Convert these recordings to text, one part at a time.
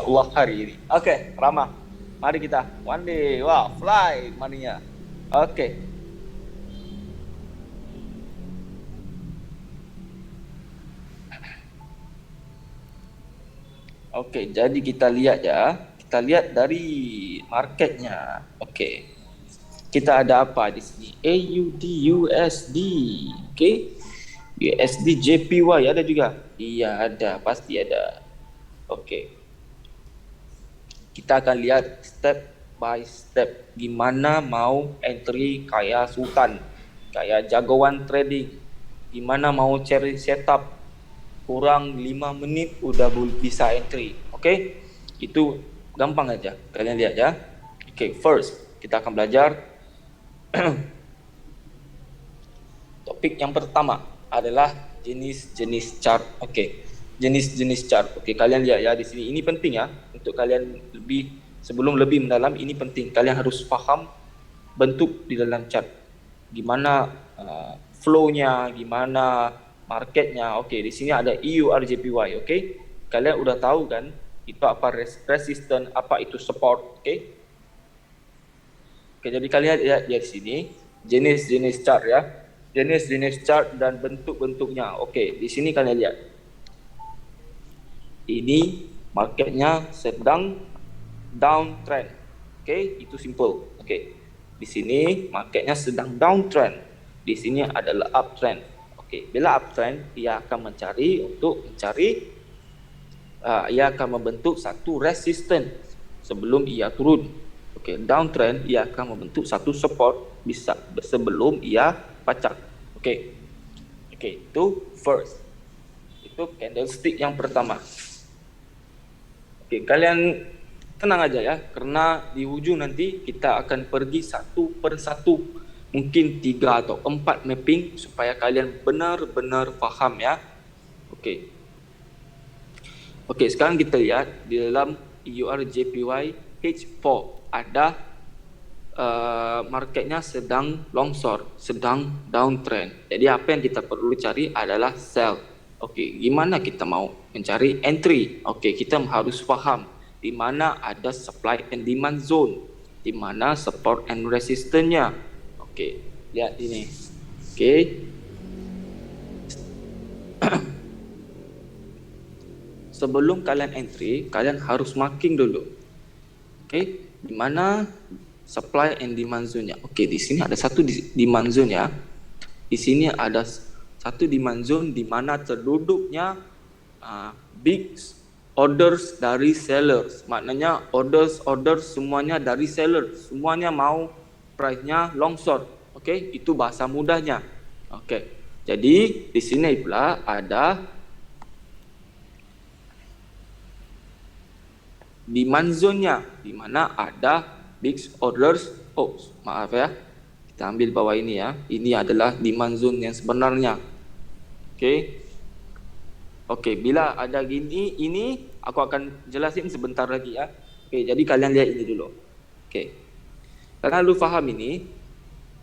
Allah hari ini. Oke, Rama. Mari kita one day, wah, fly maninya. Oke. Oke, jadi kita lihat ya. Kita lihat dari marketnya. Oke. Kita ada apa di sini? AUD USD. Oke. USD JPY ada juga? Iya, ada, pasti ada. Oke. Kita akan lihat step by step gimana mau entry kayak sultan, kayak jagoan trading. Gimana mau cari setup kurang 5 menit udah bisa entry. Oke? Itu gampang aja. Kalian lihat ya. Oke, first kita akan belajar topik yang pertama adalah jenis-jenis chart. Oke. Jenis-jenis chart. Oke, kalian lihat ya di sini. Ini penting ya untuk kalian sebelum lebih mendalam, ini penting. Kalian harus paham bentuk di dalam chart. Gimana flow-nya, gimana marketnya. Oke, di sini ada EURJPY. Oke. Kalian udah tahu kan itu apa resistance, apa itu support. Oke. Oke, jadi kalian lihat di sini jenis-jenis chart ya. Jenis-jenis chart dan bentuk-bentuknya. Oke, di sini kalian lihat. Ini marketnya sedang downtrend. Oke, itu simple. Oke. Di sini marketnya sedang downtrend. Di sini adalah uptrend. Oke, bila uptrend ia akan ia akan membentuk satu resistance sebelum ia turun. Oke, downtrend ia akan membentuk satu support sebelum ia pecah. Oke. Oke, itu first. Itu candlestick yang pertama. Oke, kalian tenang aja ya, karena di ujung nanti kita akan pergi satu per satu, mungkin 3 atau 4 mapping supaya kalian benar-benar paham ya. Oke. Oke, sekarang kita lihat di dalam EURJPY H4 ada marketnya sedang longsor, sedang downtrend. Jadi apa yang kita perlu cari adalah sell. Oke, gimana kita mau mencari entry? Oke, kita harus paham di mana ada supply and demand zone, di mana support and resistance-nya. Oke, lihat ini. Oke. Sebelum kalian entry, kalian harus marking dulu. Oke, di mana supply and demand zone-nya. Oke, di sini ada satu demand zone ya. Di sini ada satu demand zone di mana terduduknya big orders dari sellers. Maknanya orders semuanya dari sellers. Semuanya mau price-nya longsor. Oke, itu bahasa mudahnya. Oke. Jadi di sini pula ada demand zone-nya di mana ada big orders. Oh, maaf ya. Kita ambil bawah ini ya. Ini adalah demand zone yang sebenarnya. Oke. Oke, bila ada gini, ini aku akan jelasin sebentar lagi ya. Oke, jadi kalian lihat ini dulu. Oke. Karena lu paham ini,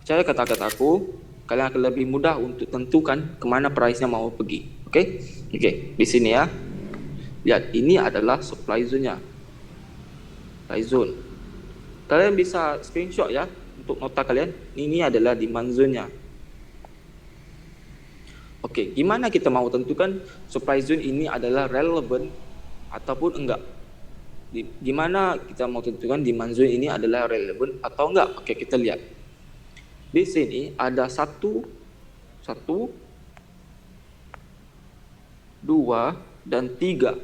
percaya kata-kataku, kalian akan lebih mudah untuk tentukan kemana price-nya mau pergi. Oke. Oke, di sini ya. Lihat, ini adalah supply zone-nya. Supply zone. Kalian bisa screenshot ya untuk nota kalian. Ini adalah demand zone-nya. Oke, gimana kita mau tentukan supply zone ini adalah relevant ataupun enggak? Gimana kita mau tentukan demand zone ini adalah relevant atau enggak? Oke, kita lihat. Di sini ada 1, 2, dan 3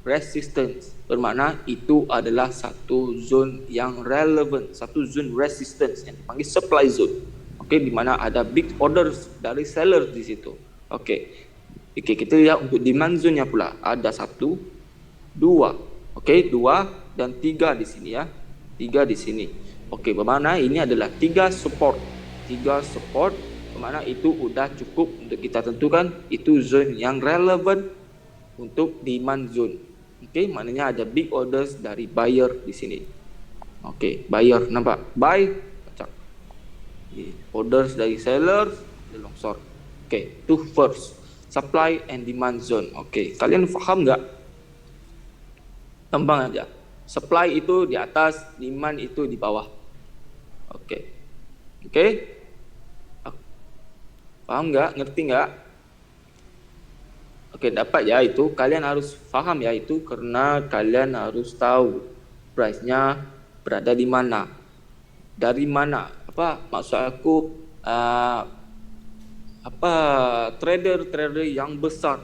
resistance, bermakna itu adalah satu zone yang relevant, satu zone resistance yang dipanggil supply zone. Oke, di mana ada big orders dari seller di situ. Oke, kita lihat untuk demand zone-nya pula ada 1, 2. Oke, 2 dan 3 di sini ya. 3 di sini. Oke, bermakna ini adalah 3 support. 3 support, bermakna itu udah cukup untuk kita tentukan itu zone yang relevant untuk demand zone. Oke, maknanya ada big orders dari buyer di sini. Oke, buyer nampak buy, pecah. Orders dari seller, longsor. Oke, itu first supply and demand zone. Oke, kalian paham nggak? Tembang aja. Supply itu di atas, demand itu di bawah. Oke. Oke? Paham nggak? Ngerti nggak? Oke, dapat ya itu. Kalian harus paham ya itu karena kalian harus tahu price-nya berada di mana. Dari mana? Apa maksud aku trader-trader yang besar,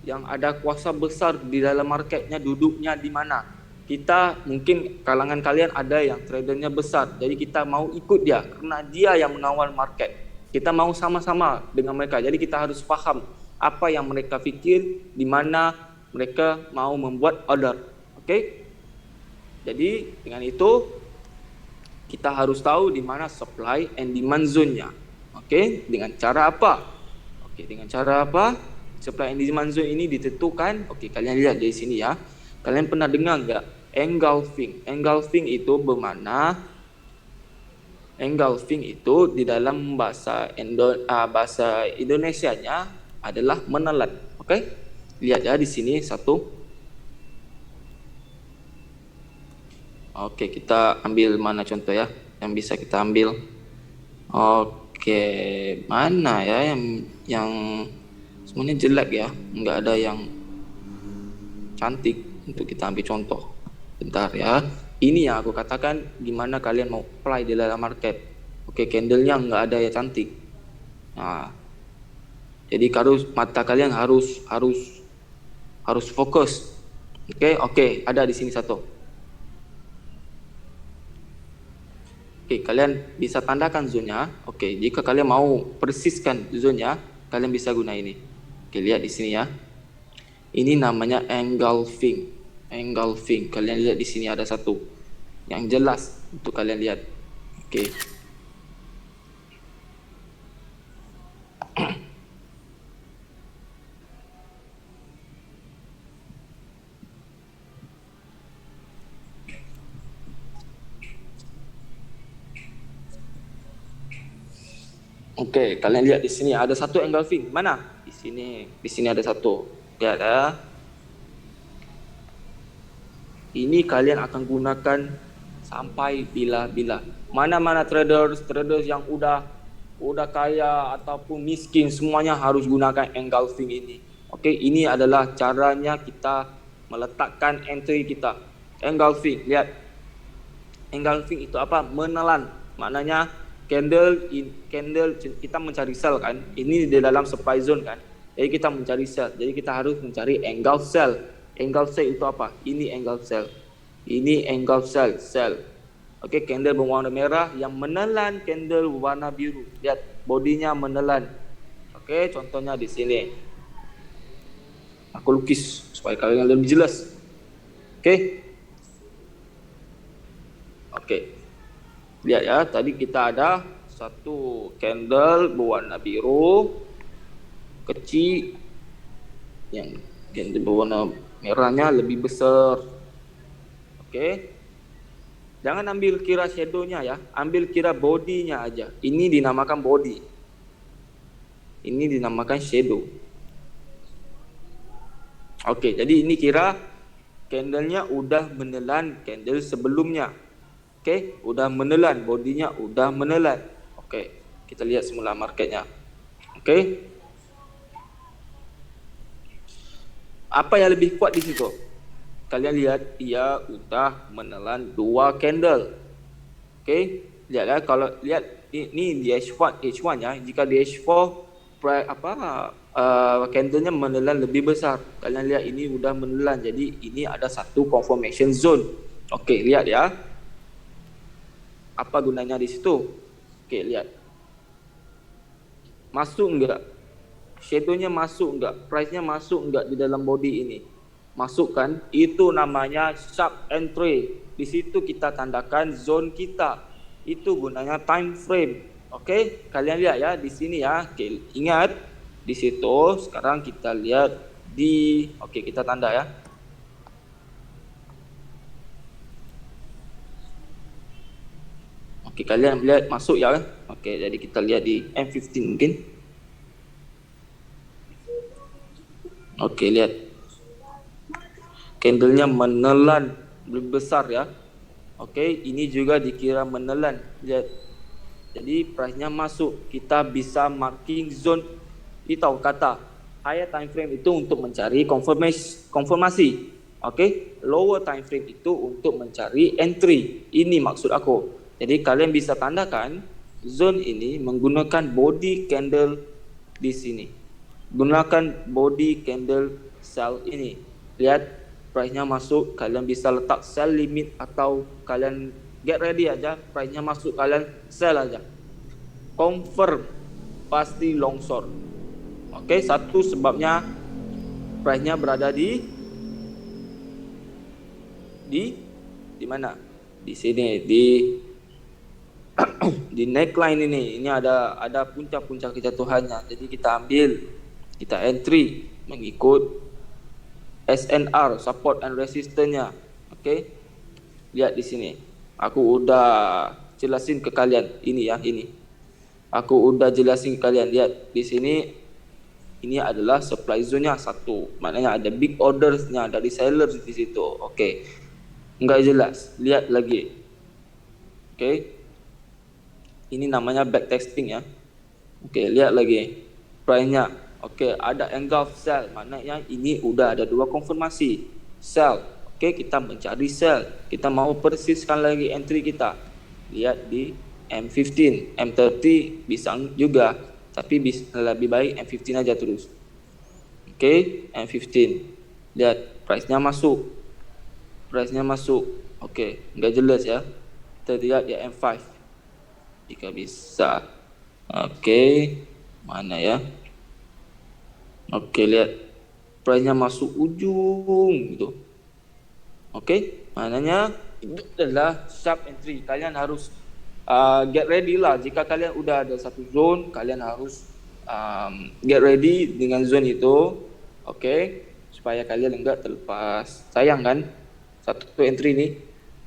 yang ada kuasa besar di dalam marketnya duduknya di mana. Kita mungkin kalangan kalian ada yang tradernya besar, jadi kita mau ikut dia karena dia yang mengawal market. Kita mau sama-sama dengan mereka, jadi kita harus paham apa yang mereka fikir, di mana mereka mau membuat order. Oke? Jadi dengan itu kita harus tahu di mana supply and demand zone-nya. Oke? Dengan cara apa? Oke, dengan cara apa? Supply and demand zone ini ditentukan. Oke, kalian lihat dari sini ya. Kalian pernah dengar enggak engulfing? Engulfing itu bermakna engulfing itu di dalam bahasa Indonesianya adalah menelan. Oke? Lihat ya di sini satu. Oke, kita ambil mana contoh ya yang bisa kita ambil. Oke, mana ya yang semuanya jelek ya, nggak ada yang cantik untuk kita ambil contoh. Bentar ya, ini yang aku katakan gimana kalian mau apply di dalam market. Oke, candlenya nggak ada yang cantik. Nah, jadi mata kalian harus fokus. Oke, ada di sini satu. Oke, kalian bisa tandakan zone-nya. Oke, jika kalian mau persiskan zone-nya, kalian bisa guna ini. Oke, lihat di sini ya. Ini namanya engulfing. Engulfing. Kalian lihat di sini ada satu yang jelas untuk kalian lihat. Oke. Oke, kalian lihat di sini ada satu engulfing. Mana? Di sini ada satu. Lihat ya. Ini kalian akan gunakan sampai bila-bila. Mana-mana traders yang udah kaya ataupun miskin semuanya harus gunakan engulfing ini. Oke, ini adalah caranya kita meletakkan entry kita. Engulfing, lihat. Engulfing itu apa? Menelan. Maknanya candle kita mencari sell kan. Ini di dalam supply zone kan. Jadi kita mencari sell. Jadi kita harus mencari engulf sell. Engulf sell itu apa? Ini engulf sell. Ini engulf sell. Oke, candle berwarna merah yang menelan candle berwarna biru. Lihat, bodinya menelan. Oke, contohnya di sini. Aku lukis supaya kalian lebih jelas. Oke. Lihat ya, tadi kita ada satu candle berwarna biru kecil yang candle berwarna merahnya lebih besar. Oke. Jangan ambil kira shadow-nya ya, ambil kira body-nya aja. Ini dinamakan body. Ini dinamakan shadow. Oke, jadi ini kira candle-nya udah menelan candle sebelumnya. Oke, udah menelan, bodinya udah menelan. Oke, kita lihat semula marketnya. Oke. Apa yang lebih kuat di situ? Kalian lihat, dia udah menelan 2 candle. Oke, lihat ya, kalau lihat ini di H1 ya, jika di H4 candlenya menelan lebih besar. Kalian lihat ini udah menelan, jadi ini ada satu confirmation zone. Oke, lihat ya. Apa gunanya di situ? Oke, lihat. Masuk enggak? Shadow-nya masuk enggak? Price-nya masuk enggak di dalam body ini? Masuk kan? Itu namanya sharp entry. Di situ kita tandakan zone kita. Itu gunanya time frame. Oke, kalian lihat ya di sini ya. Oke, ingat di situ. Sekarang kita lihat oke, kita tanda ya. Oke, kalian lihat masuk ya. Oke, jadi kita lihat di M15 mungkin. Oke, lihat. Candlenya menelan lebih besar ya. Okey, ini juga dikira menelan. Lihat. Jadi price-nya masuk, kita bisa marking zone. Ini tahu kata higher time frame itu untuk mencari konfirmasi. Okey, lower time frame itu untuk mencari entry. Ini maksud aku. Jadi kalian bisa tandakan zone ini menggunakan body candle di sini. Gunakan body candle sell ini. Lihat price-nya masuk, kalian bisa letak sell limit atau kalian get ready aja, price-nya masuk kalian sell aja. Confirm pasti long short. Okey, satu sebabnya price-nya berada di mana? Di sini, di neckline ini ada puncak-puncak kejatuhannya. Jadi kita ambil, kita entry mengikut SNR, support and resistance-nya. Okey. Lihat di sini. Aku udah jelasin ke kalian ini ya, ini. Aku udah jelasin ke kalian. Lihat di sini, ini adalah supply zone-nya satu. Maknanya ada big orders-nya dari sellers di situ. Okey. Enggak jelas. Lihat lagi. Okey. Ini namanya backtesting ya. Okey, lihat lagi. Price-nya. Okey, ada engulf sell. Maknanya ini udah ada dua konfirmasi. Sell. Okey, kita mencari sell. Kita mau persiskan lagi entry kita. Lihat di M15, M30 bisa juga, tapi lebih baik M15 aja terus. Okey, M15. Lihat price-nya masuk. Price-nya masuk. Okey, enggak jelas ya. Kita lihat di M5. Jika bisa. Okey, mana ya? Okey, lihat price-nya masuk ujung gitu. Okey, maknanya itu adalah sharp entry. Kalian harus get ready lah. Jika kalian udah ada satu zone, kalian harus get ready dengan zone itu. Okey, supaya kalian enggak terlepas. Sayang kan satu entry ni.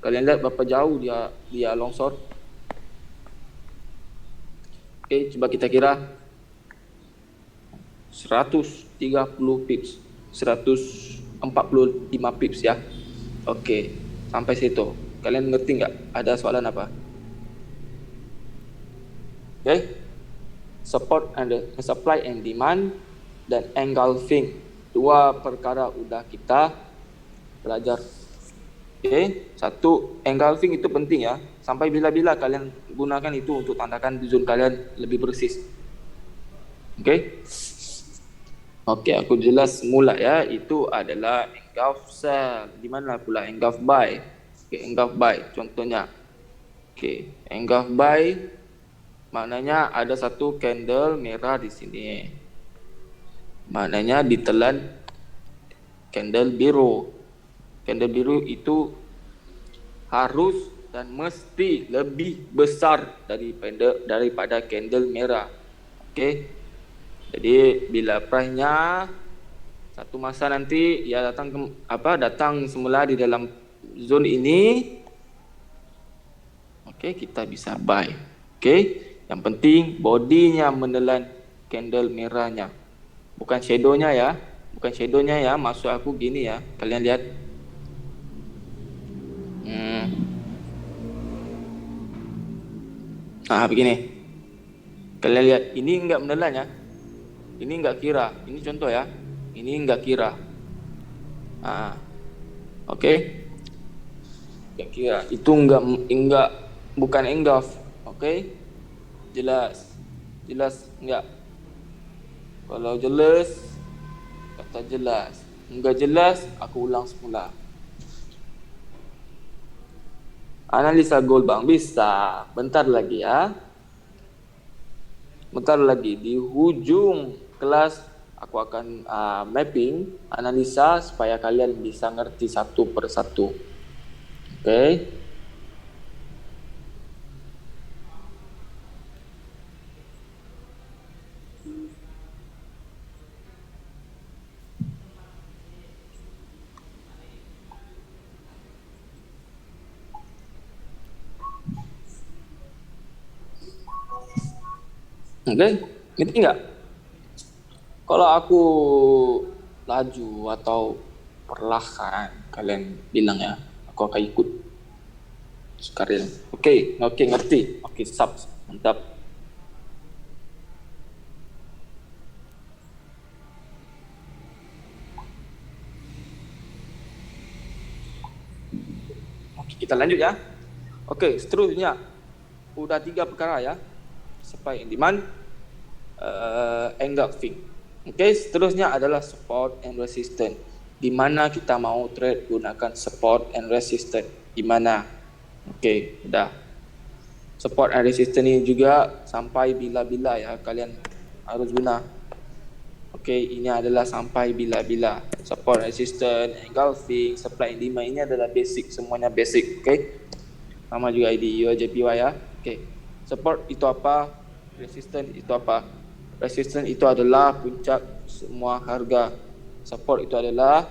Kalian lihat berapa jauh dia long short. Okey, coba kita kira 130 pips, 145 pips ya. Okey, sampai situ. Kalian ngerti enggak? Ada soalan apa? Okey. Support and supply and demand dan engulfing. Dua perkara udah kita belajar. Okey, satu, engulfing itu penting ya. Sampai bila-bila kalian gunakan itu untuk tandakan zone kalian lebih persis. Okey. Okey, aku jelas mula ya. Itu adalah engulf sell. Di mana pula engulf buy? Okey, engulf buy contohnya. Okey, engulf buy maknanya ada satu candle merah di sini. Maknanya ditelan candle biru. Candle biru itu harus dan mesti lebih besar daripada candle merah. Okey. Jadi bila price-nya satu masa nanti ia datang semula di dalam zone ini, okey, kita bisa buy. Okey. Yang penting bodinya menelan candle merahnya. Bukan shadow-nya ya. Bukan shadow-nya ya. Maksud aku gini ya. Kalian lihat. Begini. Kalian lihat, ini enggak menelan ya. Ini enggak kira. Ini contoh ya. Ini enggak kira. Okey. Enggak kira. Itu enggak bukan engulf. Okey. Jelas. Jelas enggak? Kalau jelas, kata jelas. Enggak jelas, aku ulang semula. Analisa gold bang, bisa. Bentar lagi ya. Bentar lagi di hujung kelas aku akan mapping analisa supaya kalian bisa ngerti satu per satu. Okey. Okey, ngerti enggak? Kalau aku laju atau perlahan kalian bilang ya, aku akan ikut sekalian. Oke, ngerti. Oke, sub, mantap. Oke, kita lanjut ya. Oke, seterusnya udah 3 perkara ya, supply and demand, engulfing. Oke, seterusnya adalah support and resistance. Di mana kita mau trade gunakan support and resistance? Di mana? Oke, udah. Support and resistance ini juga sampai bila-bila ya kalian harus guna. Oke, ini adalah sampai bila-bila. Support, resistance, engulfing, supply and demand ini adalah basic, semuanya basic. Oke, sama juga ID UJPY ya. Oke, support itu apa? Resistance itu apa? Resistance itu adalah puncak semua harga. Support itu adalah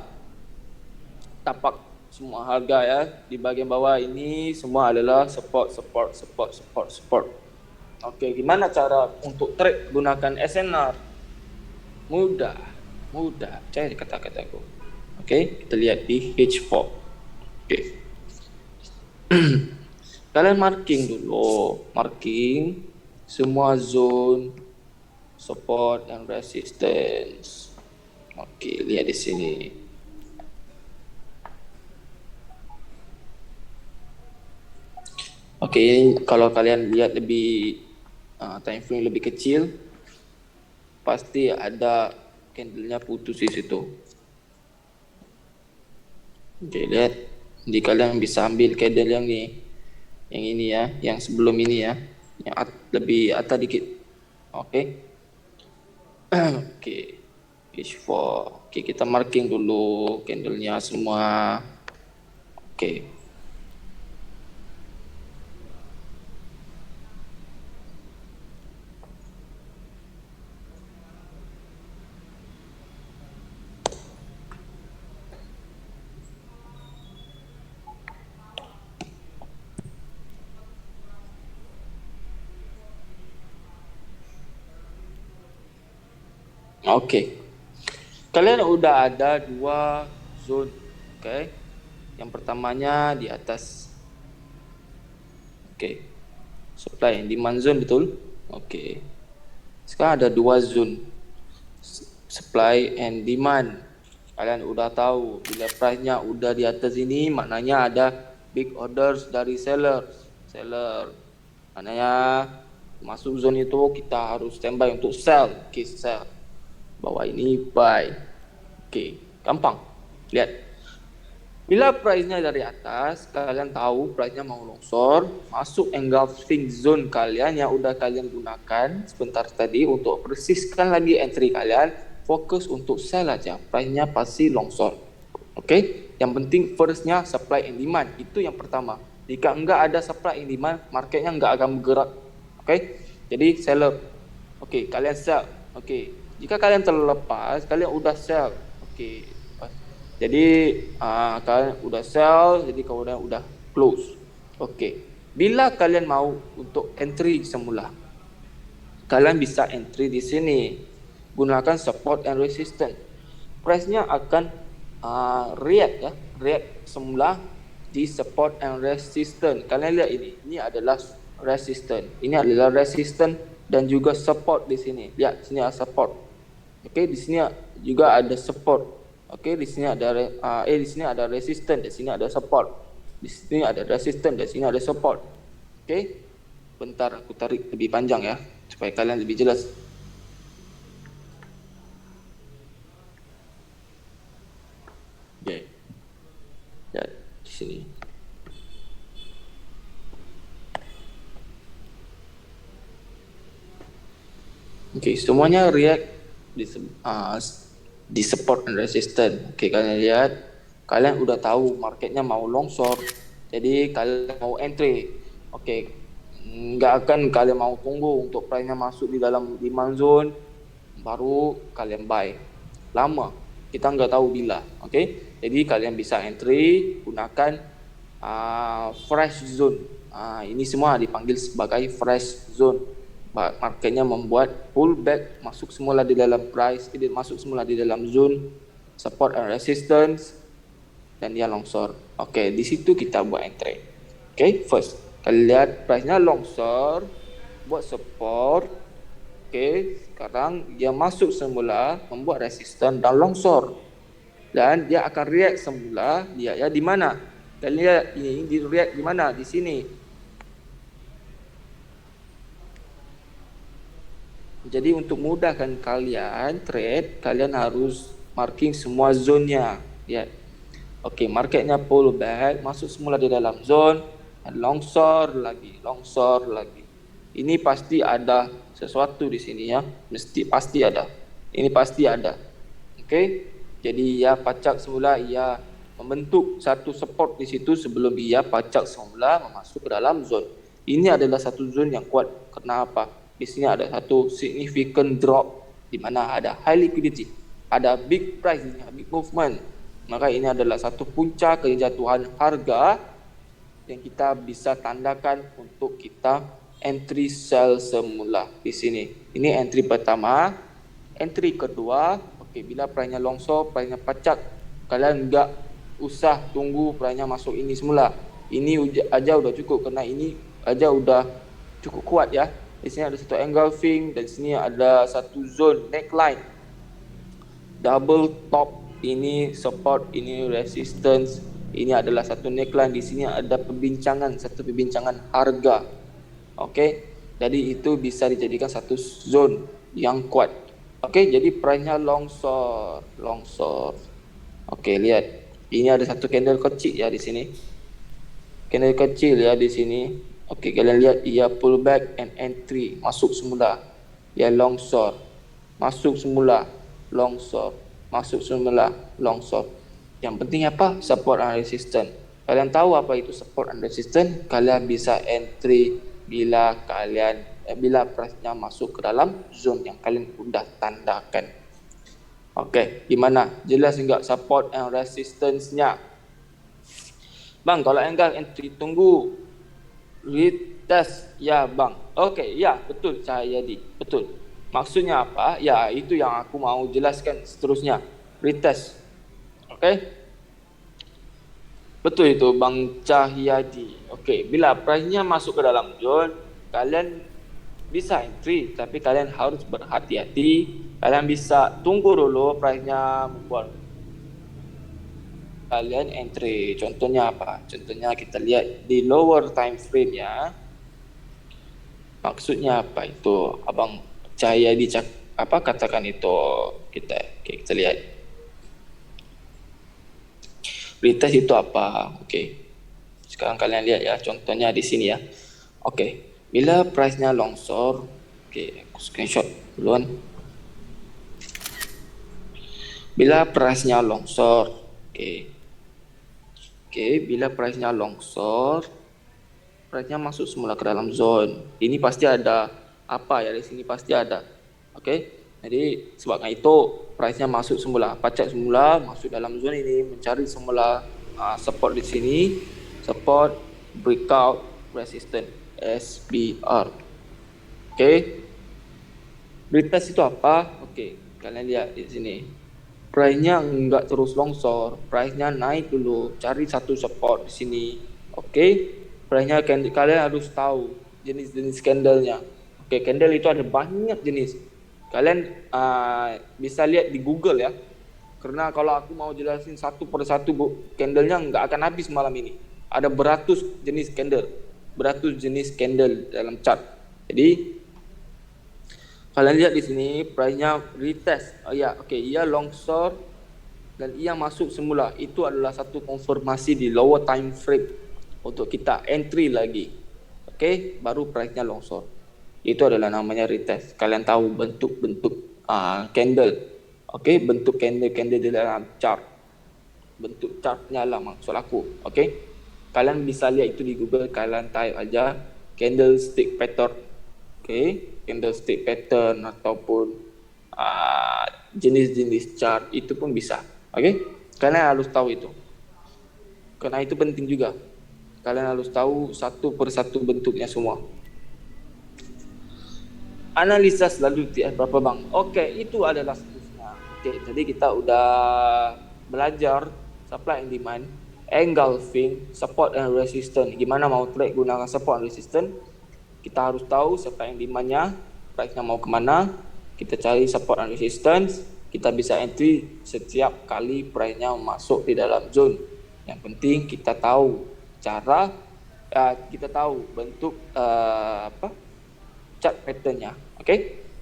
tapak semua harga ya. Di bagian bawah ini semua adalah support. Oke, gimana cara untuk trade gunakan SNR? Mudah. Percaya kata-kataku. Oke, kita lihat di H4. Oke. Kalian marking dulu. Marking semua zone support dan resistance. Oke, lihat di sini. Oke, kalau kalian lihat lebih time frame lebih kecil, pasti ada candlenya putus di situ. Oke, lihat. Jadi kalian bisa ambil candle yang ini ya, yang sebelum ini ya, yang lebih atas dikit. Oke. Oke. H4. Oke, kita marking dulu candlenya semua. Oke. Oke. Kalian udah ada 2 zone. Oke. Yang pertamanya di atas. Oke. Supply and demand zone, betul? Oke. Sekarang ada 2 zone. Supply and demand. Kalian udah tahu bila price-nya udah di atas ini, maknanya ada big orders dari seller. Maknanya masuk zone itu kita harus standby untuk sell. Oke, sell. Bawah ini buy. Oke, gampang. Lihat. Bila price-nya dari atas, kalian tahu price-nya mau longsor, masuk engulfing zone kalian yang udah kalian gunakan sebentar tadi untuk persiskan lagi entry kalian, fokus untuk sell aja. Price-nya pasti longsor. Oke, yang penting first-nya supply and demand, itu yang pertama. Jika enggak ada supply and demand, marketnya enggak akan bergerak. Oke, jadi seller. Oke, kalian sell. Oke, jika kalian terlepas, kalian udah sell. Oke. Jadi kalian udah sell, jadi kalian udah close. Oke. Bila kalian mau untuk entry semula, kalian bisa entry di sini. Gunakan support and resistance. Price-nya akan react ya, react semula di support and resistance. Kalian lihat ini. Ini adalah resistance. Ini adalah resistance dan juga support di sini. Lihat, sini ada support. Oke, di sini juga ada support. Oke, di sini ada di sini ada resistance, di sini ada support. Di sini ada resistance, di sini ada support. Oke. Bentar aku tarik lebih panjang ya supaya kalian lebih jelas. Oke. Ya, di sini. Oke, semuanya react di support and resistance. Oke, kalian lihat, kalian udah tahu marketnya mau longsor, jadi kalian mau entry. Oke, nggak akan kalian mau tunggu untuk price-nya masuk di dalam demand zone baru kalian buy. Lama, kita nggak tahu bila. Oke, jadi kalian bisa entry gunakan fresh zone. Ini semua dipanggil sebagai fresh zone. Marketnya membuat pullback, masuk semula di dalam price, masuk semula di dalam zone support and resistance, dan dia longsor. Oke, di situ kita buat entry. Oke, first kalian lihat price-nya longsor, buat support. Oke, sekarang dia masuk semula, membuat resistance dan longsor. Dan dia akan react semula, dia ya di mana? Kalian lihat ini di react di mana? Di sini. Jadi untuk mudahkan kalian trade, kalian harus marking semua zone-nya. Ya. Oke, marketnya pull back, masuk semula di dalam zone, dan longsor lagi. Ini pasti ada sesuatu di sini ya, pasti ada. Ini pasti ada. Oke, jadi ia pacak semula, ia membentuk satu support di situ sebelum ia pacak semula masuk ke dalam zone. Ini adalah satu zone yang kuat. Kenapa? Di sini ada satu significant drop di mana ada high liquidity, ada big price, big movement. Maka ini adalah satu puncak kejatuhan harga yang kita bisa tandakan untuk kita entry sell semula di sini. Ini entry pertama. Entry kedua, oke, bila price-nya longsor, price-nya pacak, kalian enggak usah tunggu price-nya masuk ini semula. Ini aja udah cukup karena ini aja udah cukup kuat ya. Di sini ada satu engulfing dan di sini ada satu zone neckline. Double top, ini support, ini resistance. Ini adalah satu neckline. Di sini ada satu perbincangan harga. Oke, jadi itu bisa dijadikan satu zone yang kuat. Oke, jadi price-nya longsor. Oke, lihat. Ini ada satu candle kecil ya di sini. Candle kecil ya di sini. Oke, kalian lihat ia pullback and entry, masuk semula. Ia longsor. Masuk semula, longsor. Masuk semula, longsor. Yang penting apa? Support and resistance. Kalian tahu apa itu support and resistance? Kalian bisa entry bila price-nya masuk ke dalam zone yang kalian sudah tandakan. Oke, gimana? Jelas enggak support and resistance-nya? Bang, kalau enggak entry tunggu retest ya bang. Oke, ya betul Cahyadi, betul. Maksudnya apa? Ya itu yang aku mau jelaskan seterusnya. Retest. Oke. Betul itu Bang Cahyadi. Oke, bila price-nya masuk ke dalam zone, kalian bisa entry, tapi kalian harus berhati-hati. Kalian bisa tunggu dulu price-nya membuat kalian entry. Contohnya apa? Contohnya kita lihat di lower time frame ya. Maksudnya apa itu? Abang Cahyadi katakan itu kita lihat. Retest itu apa? Oke. Sekarang kalian lihat ya, contohnya di sini ya. Oke. Bila price-nya longsor, oke, aku screenshot duluan. Bila price-nya longsor, bila price-nya longsor, price-nya masuk semula ke dalam zone. Ini pasti ada apa ya di sini, pasti ada. Oke. Jadi sebabnya itu price-nya masuk semula, pacak semula, masuk dalam zone ini, mencari semula support di sini, support, breakout, resistance, SBR. Oke. Retest itu apa? Oke, kalian lihat di sini. Price-nya enggak terus longsor, price-nya naik dulu, cari satu support di sini. Oke, price-nya kalian harus tahu jenis-jenis candle-nya. Oke, candle itu ada banyak jenis. Kalian bisa lihat di Google ya. Karena kalau aku mau jelasin satu per satu candle-nya enggak akan habis malam ini. Ada beratus jenis candle dalam chart. Jadi kalian lihat di sini price-nya retest. Ia longsor dan ia masuk semula. Itu adalah satu konfirmasi di lower time frame untuk kita entry lagi. Oke, baru price-nya longsor. Itu adalah namanya retest. Kalian tahu bentuk-bentuk candle. Oke, bentuk candle di dalam chart. Bentuk chartnya lah maksud aku. Oke. Kalian bisa lihat itu di Google, kalian type aja candlestick pattern. Oke, candlestick pattern ataupun jenis-jenis chart itu pun bisa. Oke, kalian harus tahu itu. Karena itu penting juga. Kalian harus tahu satu per satu bentuknya semua. Analisa selalu berapa bang? Oke, itu adalah seterusnya. Oke, jadi kita udah belajar supply and demand, engulfing, support and resistance. Gimana mau trade gunakan support and resistance? Kita harus tahu supply and demand-nya, price-nya mau kemana, kita cari support and resistance, kita bisa entry setiap kali price-nya masuk di dalam zone. Yang penting kita tahu cara, kita tahu bentuk chart pattern-nya.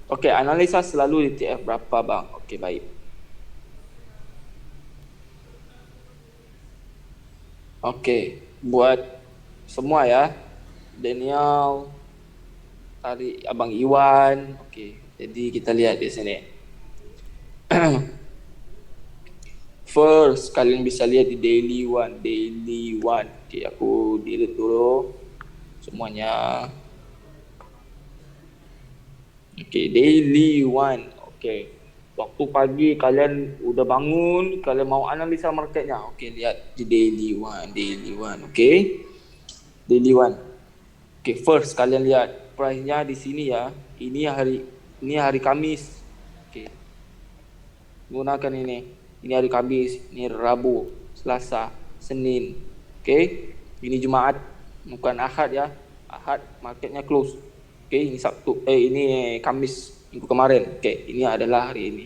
Oke, analisa selalu di TF berapa bang? Oke, baik. Oke, buat semua ya, Daniel, tadi Abang Iwan. Oke, jadi kita lihat di sini. First, kalian bisa lihat di daily one. Oke, aku delete dulu semuanya. Oke, daily one. Oke. Waktu pagi kalian udah bangun, kalian mau analisa marketnya. Oke, lihat di daily one. Oke. Daily one. Oke, first kalian lihat price-nya di sini ya. Ini hari Kamis. Oke. Gunakan ini. Ini hari Kamis, ini Rabu, Selasa, Senin. Oke. Ini Jumaat, bukan Ahad ya. Ahad marketnya close. Oke, ini Sabtu. Ini Kamis minggu kemarin. Oke, ini adalah hari ini.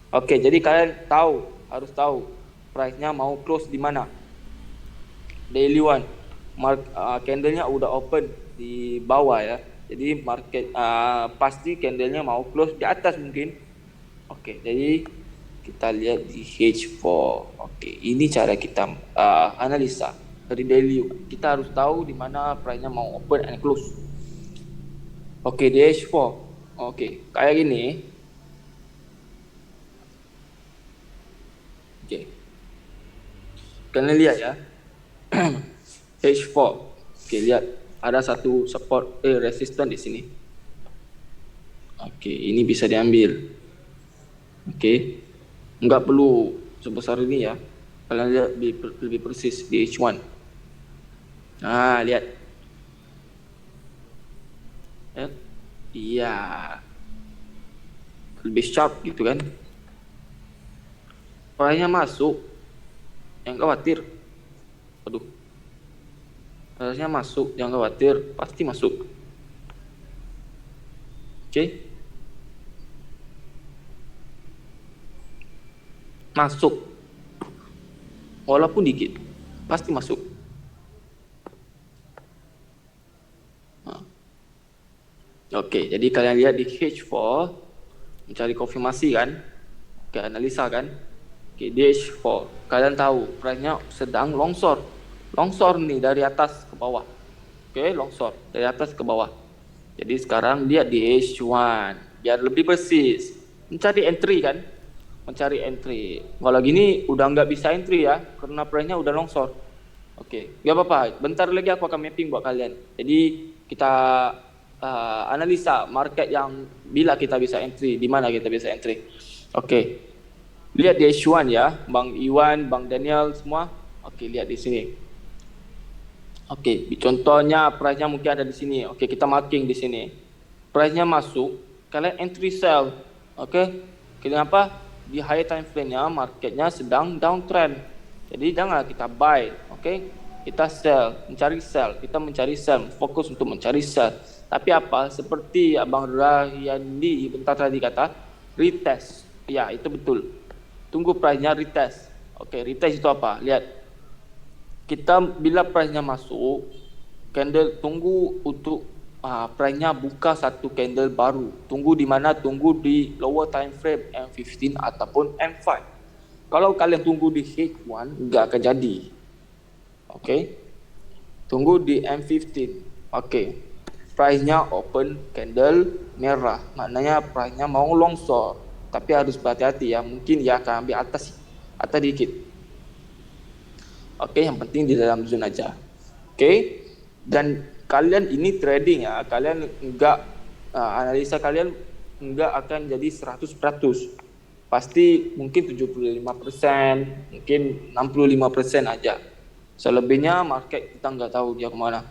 Oke, jadi kalian harus tahu price-nya mau close di mana. Daily one. Candle-nya udah open di bawah ya. Jadi market pasti candle-nya mau close di atas mungkin. Oke, jadi kita lihat di H4. Oke, ini cara kita analisa dari daily. Kita harus tahu di mana price-nya mau open and close. Oke, di H4. Oke, kayak gini. Oke. Kalian lihat ya. H4. Oke, lihat ada satu support resistance di sini. Oke, ini bisa diambil. Oke. Enggak perlu sebesar ini ya. Kalian lihat lebih persis di H1. Nah, lihat. Iya, lebih sharp gitu kan. Price-nya masuk, yang khawatir. Aduh, price-nya masuk, jangan khawatir, pasti masuk. Oke. Masuk, walaupun dikit, pasti masuk. Oke, jadi kalian lihat di H4 mencari konfirmasi kan? Oke, analisa kan? Oke, di H4 kalian tahu price-nya sedang longsor. Longsor nih dari atas ke bawah. Oke, longsor dari atas ke bawah. Jadi sekarang lihat di H1 biar lebih persis. Mencari entry kan? Mencari entry. Kalau gini udah nggak bisa entry ya, karena price-nya udah longsor. Oke, nggak apa-apa. Bentar lagi aku akan mapping buat kalian. Jadi kita analisa market yang bila kita bisa entry, di mana kita bisa entry. Oke. Lihat di H1 ya, Bang Iwan, Bang Daniel semua. Oke, lihat di sini. Oke, contohnya price-nya mungkin ada di sini. Oke, kita marking di sini. Price-nya masuk, kalian entry sell. Oke. Kenapa? Di high time frame-nya marketnya sedang downtrend. Jadi jangan kita buy, oke? Kita sell, kita mencari sell, fokus untuk mencari sell. Tapi apa? Seperti Abang Rahyandi bentar tadi kata, retest. Ya, itu betul. Tunggu price-nya retest. Oke, retest itu apa? Lihat. Kita bila price-nya masuk, candle tunggu untuk price-nya buka satu candle baru. Tunggu di mana? Tunggu di lower time frame M15 ataupun M5. Kalau kalian tunggu di H1, enggak akan jadi. Oke. Tunggu di M15. Oke. Price-nya open candle merah, maknanya price-nya mau longsor. Tapi harus berhati-hati ya, mungkin ya akan ambil atas dikit. Oke, yang penting di dalam zone aja. Oke, dan kalian ini trading ya, kalian enggak analisa kalian enggak akan jadi 100%. Pasti mungkin 75%, mungkin 65% aja. Selebihnya market kita nggak tahu dia kemana.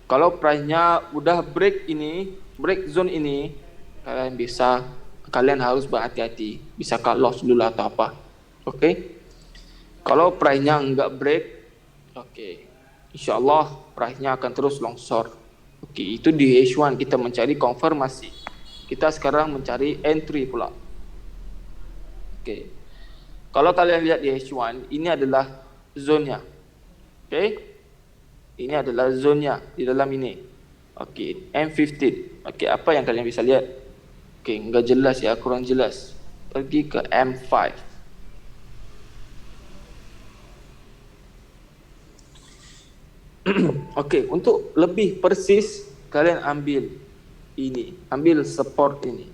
Kalau price-nya udah break zone ini, kalian harus berhati-hati. Bisa cut loss dulu atau apa. Oke. Kalau price-nya enggak break, oke, insyaallah price-nya akan terus longsor. Oke, itu di H1 kita mencari konfirmasi. Kita sekarang mencari entry pula. Oke. Kalau kalian lihat di H1, ini adalah zone-nya. Oke. Ini adalah zone-nya di dalam ini. Oke, M15. Oke, apa yang kalian bisa lihat? Oke, enggak jelas ya, kurang jelas. Pergi ke M5. Oke, untuk lebih persis kalian ambil ini, ambil support ini.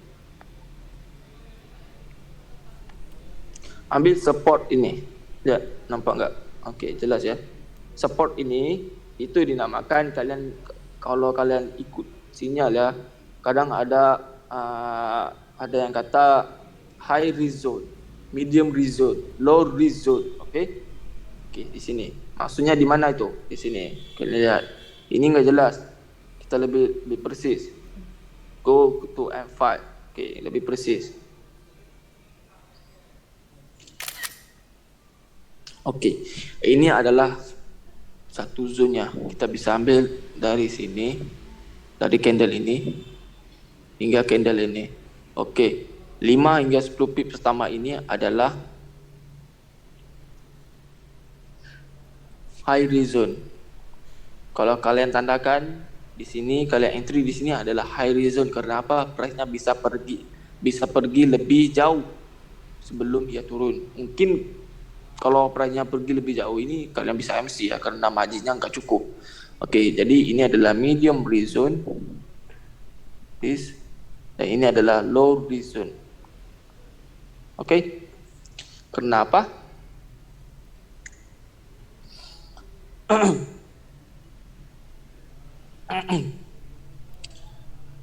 Ambil support ini. Lihat, nampak enggak? Oke, jelas ya. Support ini itu dinamakan, kalian kalau kalian ikut sinyal ya, kadang ada yang kata high risk zone, medium risk zone, low risk zone. Oke. Oke, di sini. Maksudnya di mana itu? Di sini. Kalian lihat. Ini enggak jelas. Kita lebih persis. Go to M5. Oke, lebih persis. Oke, ini adalah satu zone-nya. Kita bisa ambil dari sini, dari candle ini hingga candle ini. Oke, 5 hingga 10 pip pertama ini adalah high risk zone. Kalau kalian tandakan di sini, kalian entry di sini adalah high risk zone. Karena apa? Price-nya bisa pergi lebih jauh sebelum dia turun. Mungkin kalau price-nya pergi lebih jauh ini kalian bisa MC ya, karena marginnya nggak cukup. Oke, jadi ini adalah medium risk zone, dan ini adalah low risk zone. Oke, kenapa?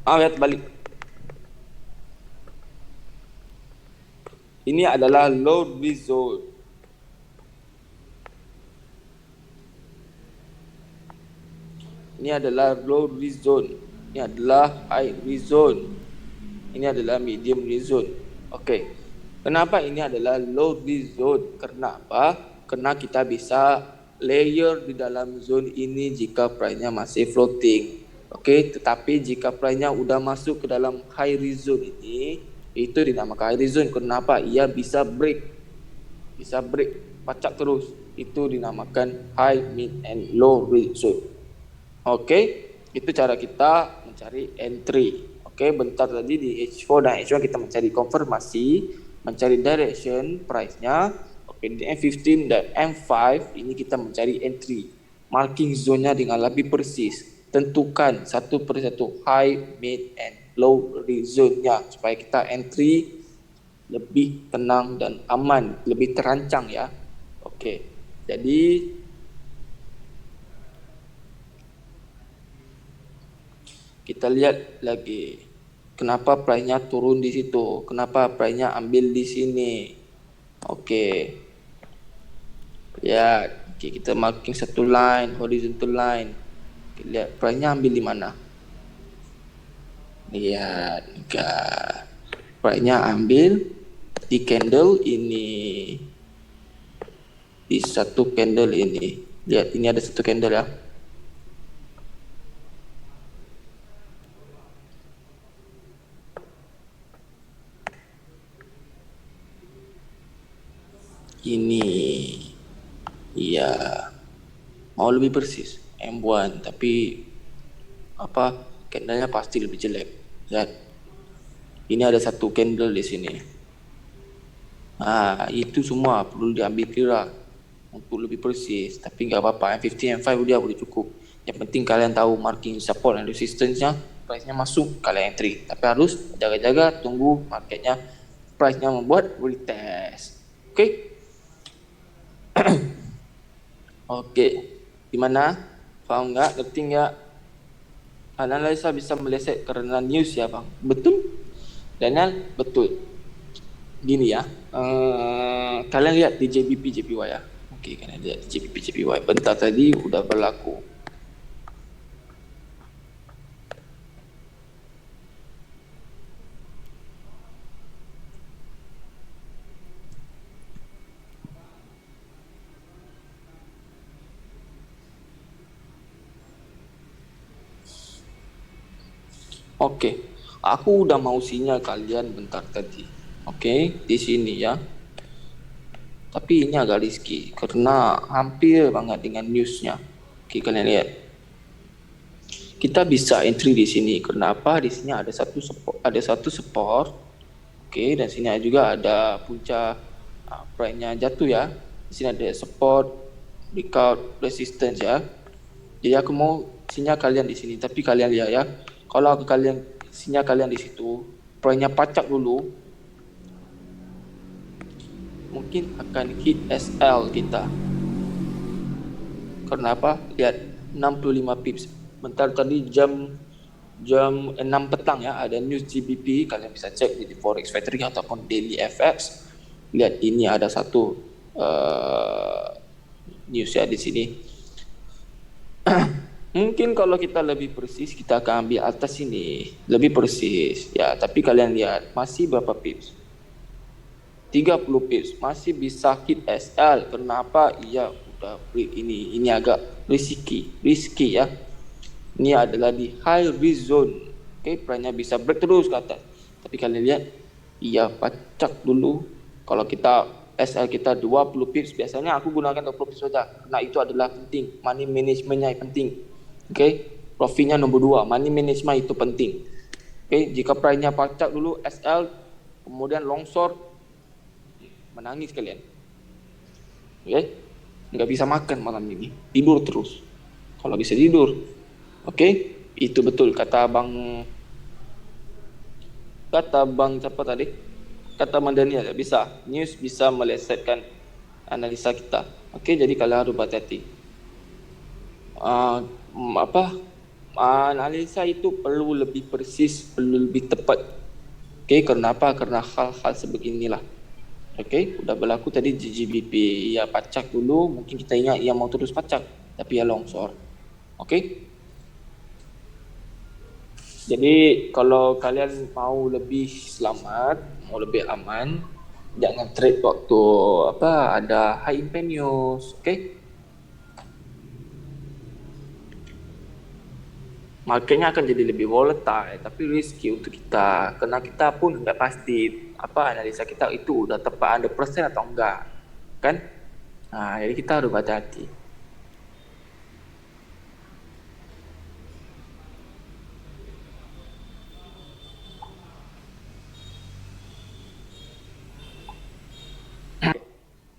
Lihat balik. Ini adalah low risk zone. Ini adalah low risk zone. Ini adalah high risk zone. Ini adalah medium risk zone. Oke. Kenapa ini adalah low risk zone? Kenapa? Karena kita bisa layer di dalam zone ini jika price-nya masih floating. Oke, tetapi jika price-nya udah masuk ke dalam high risk zone ini, itu dinamakan high risk zone. Kenapa? Ia bisa break. Bisa break, pacak terus. Itu dinamakan high, mid, and low risk zone. Oke, itu cara kita mencari entry. Oke, bentar tadi di H4 dan H1 kita mencari konfirmasi, mencari direction price-nya. Oke, di M15 dan M5 ini kita mencari entry. Marking zone-nya dengan lebih persis. Tentukan satu persatu high, mid, and low risk zone-nya supaya kita entry lebih tenang dan aman, lebih terancang ya. Oke, jadi kita lihat lagi kenapa price-nya turun di situ, kenapa price-nya ambil di sini. Oke. Ya, kita marking satu line, horizontal line. Kita lihat price-nya ambil di mana. Lihat, enggak. Price-nya ambil di candle ini. Di satu candle ini. Lihat, ini ada satu candle ya. Ini, iya, mau lebih persis M1, tapi apa, candlenya pasti lebih jelek. Lihat, ini ada satu candle di sini. Itu semua perlu diambil kira untuk lebih persis, tapi nggak apa-apa. M50, M5 udah boleh cukup. Yang penting kalian tahu marking support dan resistance-nya, price-nya masuk, kalian entry. Tapi harus jaga-jaga, tunggu marketnya, price-nya membuat retest. Oke? Oke, gimana? Faham nggak? Ngerti nggak? Analisa bisa meleset karena news ya bang. Betul? Daniel, betul. Gini ya, kalian lihat di JBP JPY ya. Oke, kalian lihat di JBP JPY. Bentar tadi udah berlaku. Oke, aku udah mau sinyal kalian bentar tadi. Oke, di sini ya. Tapi ini agak risky karena hampir banget dengan newsnya. Oke, kalian lihat. Kita bisa entry di sini. Kenapa? Di sini ada satu support. Oke, dan sini juga ada punca price-nya jatuh ya. Di sini ada support, breakout, resistance ya. Jadi aku mau sinyal kalian di sini. Tapi kalian lihat ya. Kalau aku sinyal kalian di situ, price-nya pacak dulu, mungkin akan hit SL kita. Kenapa? Lihat 65 pips. Bentar tadi jam 6 petang ya, ada news GBP, kalian bisa cek di Forex Factory ataupun Daily FX. Lihat ini ada satu news ya di sini. Mungkin kalau kita lebih persis kita akan ambil atas sini, lebih persis ya, tapi kalian lihat masih berapa pips? 30 pips, masih bisa hit SL. Kenapa? Iya, udah break ini agak risky ya. Ini adalah di high risk zone. Oke, price-nya bisa break terus ke atas. Tapi kalian lihat, iya pacak dulu. Kalau kita SL kita 20 pips, biasanya aku gunakan 20 pips saja. Karena itu adalah penting. Money management-nya penting. Oke, profitnya nomor 2. Money management itu penting. Oke, jika price-nya pacak dulu SL, kemudian longsor, menangis kalian. Oke, nggak bisa makan malam ini, tidur terus. Kalau bisa tidur, oke, itu betul kata bang siapa tadi? Kata Bang Daniel, bisa news bisa melesetkan analisa kita. Oke, jadi kalian harus berhati-hati. Analisa itu perlu lebih persis, perlu lebih tepat. Oke, kenapa? Karena hal-hal sebeginilah. Oke, udah berlaku tadi GBP ya pacak dulu, mungkin kita ingat ia mau terus pacak, tapi ya longsor. Oke. Jadi kalau kalian mau lebih selamat, mau lebih aman, jangan trade waktu ada high impact news, oke? Marketnya akan jadi lebih volatile, tapi risky untuk kita, karena kita pun nggak pasti analisa kita itu udah tepat 100% atau enggak, kan? Nah, jadi kita harus hati-hati.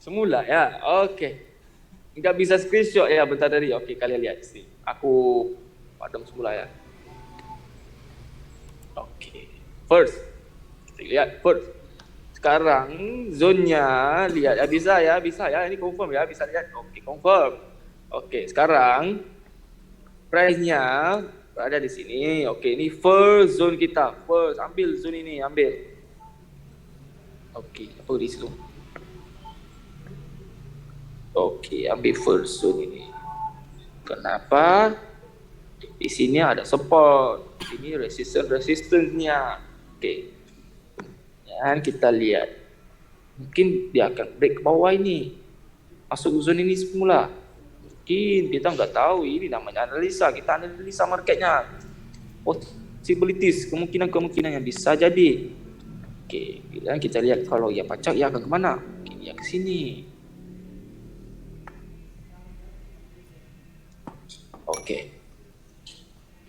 Semula ya, oke. Nggak bisa screenshot ya bentar tadi. Oke, kalian lihat sini. Aku padam semula ya. Oke. First, kita lihat first. Sekarang zonnya lihat ya, bisa ya. Ini confirm ya, bisa lihat. Oke, confirm. Oke, sekarang price-nya ada di sini. Oke, ini first zone kita. First, ambil zone ini, ambil. Oke, apa di situ? Oke, ambil first zone ini. Kenapa? Di sini ada support, di sini resistance-nya. Oke. Dan kita lihat. Mungkin dia akan break ke bawah ini. Masuk zone ini semula. Mungkin kita nggak tahu, ini namanya analisa. Kita analisa marketnya. Possibilities, kemungkinan yang bisa jadi. Oke, dan kita lihat kalau ia pacak, ia akan kemana? Mungkin ia ke sini. Oke,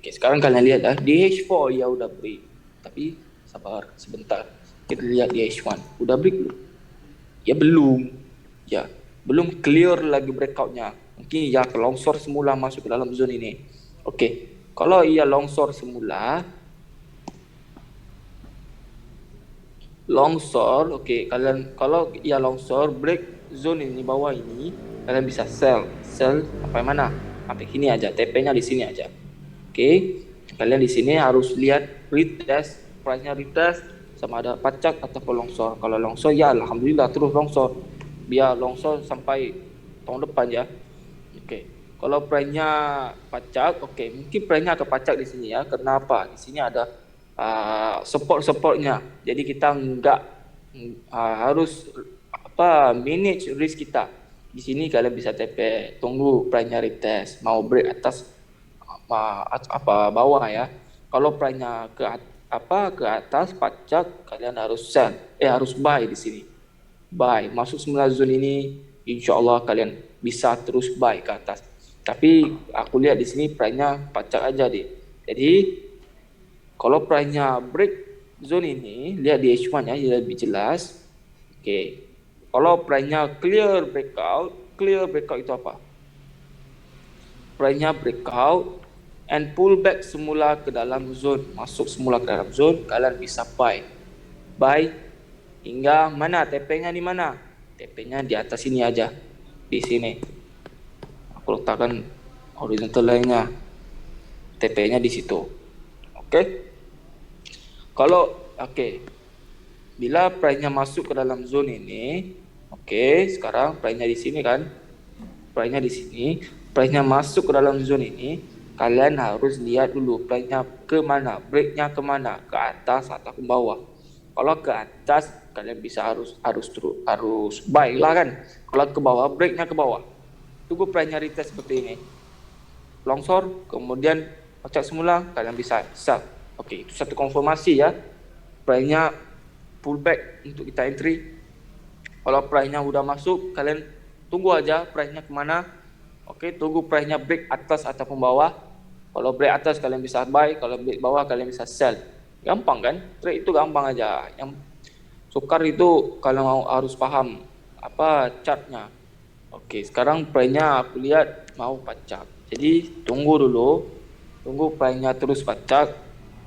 sekarang kalian lihat ya, di H4 ya udah break. Tapi sabar sebentar. Kita lihat di H1. Udah break belum? Ya belum. Ya, belum clear lagi breakoutnya. Mungkin ya ke longsor semula masuk ke dalam zone ini. Oke, kalau ia longsor semula, oke, kalian kalau ia longsor break zone ini bawah ini, kalian bisa sell sampai mana? Sampai sini aja, TP-nya di sini aja. Oke, kalian di sini harus lihat retest, price-nya retest sama ada pacak atau longsor. Kalau longsor ya alhamdulillah terus longsor. Biar longsor sampai tahun depan ya. Oke. Kalau price-nya pacak, oke, mungkin price-nya akan pacak di sini ya. Kenapa? Di sini ada support-supportnya. Jadi kita nggak harus manage risk kita. Di sini kalian bisa TP, tunggu price-nya retest, mau break atas bawah ya. Kalau price-nya ke atas pacak, kalian harus sell, harus buy di sini. Buy, masuk semula zone ini, insya Allah kalian bisa terus buy ke atas. Tapi aku lihat di sini price-nya pacak aja deh. Jadi kalau price-nya break zone ini, lihat di H1 ya, lebih jelas. Oke. Kalau price-nya clear breakout itu apa? Price-nya breakout and pull back semula ke dalam zone, masuk semula ke dalam zone, kalian bisa buy. Buy hingga mana? TP-nya di mana? TP-nya di atas sini aja. Di sini. Aku letakkan horizontal line-nya. TP-nya di situ. Oke. Kalau bila price-nya masuk ke dalam zone ini, sekarang price-nya di sini kan. Price-nya di sini, price-nya masuk ke dalam zone ini, kalian harus lihat dulu price-nya ke mana, break-nya ke mana, ke atas atau ke bawah. Kalau ke atas kalian bisa harus buy lah kan. Kalau ke bawah, break-nya ke bawah. Tunggu price-nya retest seperti ini. Longsor, kemudian pecah semula, kalian bisa sell. Oke, itu satu konfirmasi ya. Price-nya pullback untuk kita entry. Kalau price-nya udah masuk, kalian tunggu aja price-nya kemana. Tunggu price-nya break atas ataupun bawah. Kalau break atas kalian bisa buy, kalau break bawah kalian bisa sell. Gampang kan? Trade itu gampang aja. Yang sukar itu kalau mau harus paham apa chartnya. Sekarang price-nya aku lihat mau pacak. Jadi tunggu dulu. Tunggu price-nya terus pacak.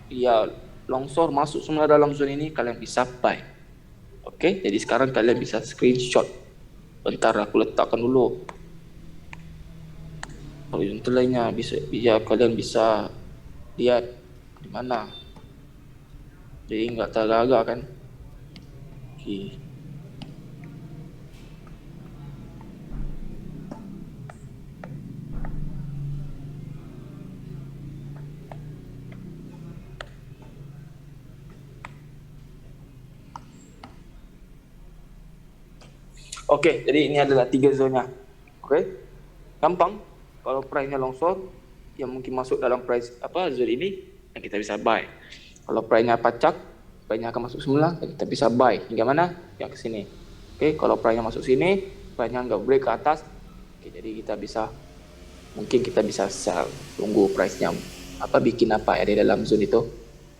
Ya longsor masuk semua dalam zone ini, kalian bisa buy. Jadi sekarang kalian bisa screenshot. Bentar aku letakkan dulu horizontal line-nya, bisa kalian bisa lihat di mana. Jadi nggak tergagak kan. Jadi ini adalah 3 zona. Gampang. Kalau price-nya longsor, yang mungkin masuk dalam price zone ini, yang kita bisa buy. Kalau price-nya pacak, price-nya akan masuk semula, kita bisa buy. Hingga mana? Yang ke sini. Kalau price-nya masuk sini, price-nya nggak break ke atas, jadi mungkin kita bisa sell. Tunggu price-nya bikin apa ya di dalam zone itu.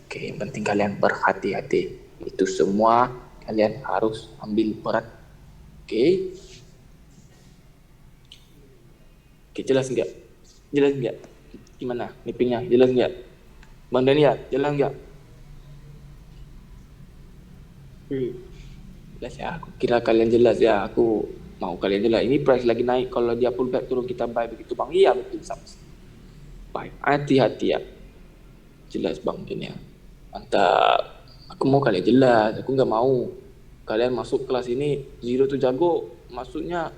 Yang penting kalian berhati-hati. Itu semua kalian harus ambil berat. Jelas nggak? Gimana? Nippingnya jelas nggak? Bang Daniel, jelas nggak? Jelas ya, aku kira kalian jelas ya. Aku mau kalian jelas. Ini price lagi naik, kalau dia pullback turun kita buy begitu Bang. Iya betul sama. Buy. Hati-hati ya. Jelas Bang Daniel. Mantap. Aku mau kalian jelas. Aku nggak mau kalian masuk kelas ini zero tuh jago, masuknya